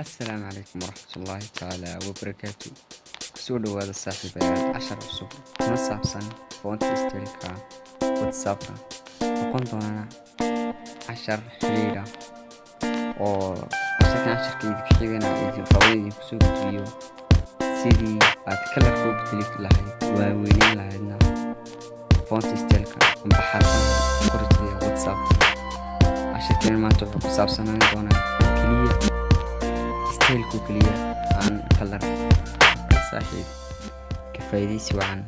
السلام عليكم ورحمة الله تعالى وبركاته. كسودو هذا صاحبي 10 عصب كما سابسن فونت staylka whatsappka noqon doona 10 xiriira oo casharkayda ku xigana idin faa'iido kusoo gudbiyo sidii aad kalarka u bedeli lahayd waaweyn lahaydna font staylka amba xarfan qoraalka whatsapp casharkan maanta wuxuu ku saabsanaan doonaa kaliya staylku kaliya aan kalar saaxiib ka faa'iideysi wacan.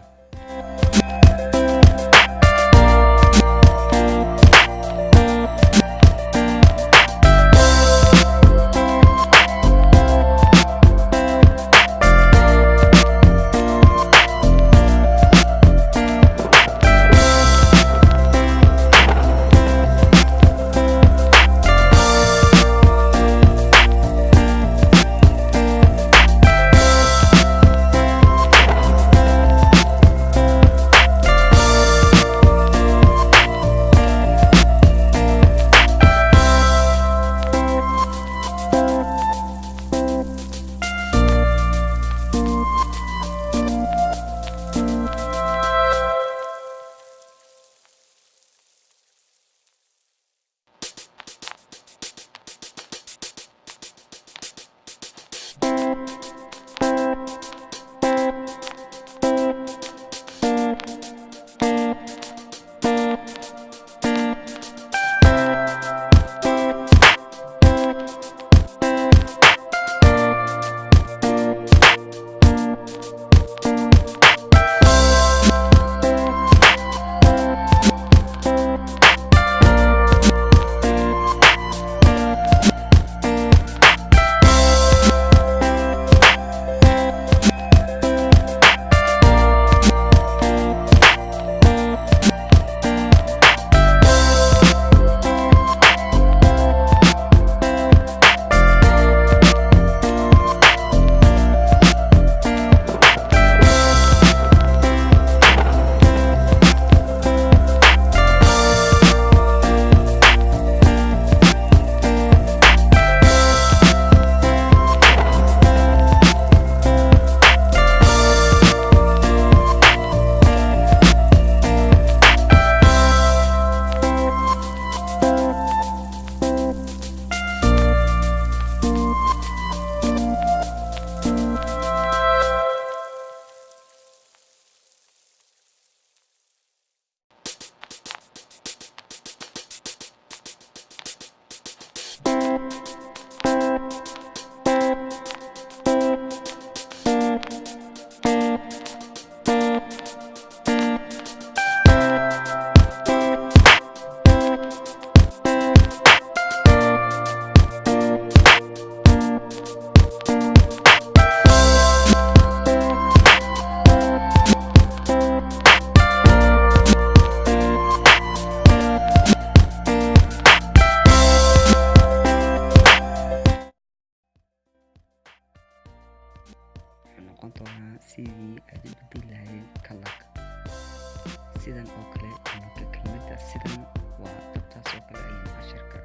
noqon doonaa sidii aad u bedeli lahayd kalarka sidan oo kale. Kelmadda sidan waa dabtaas oo kale ayaan casharka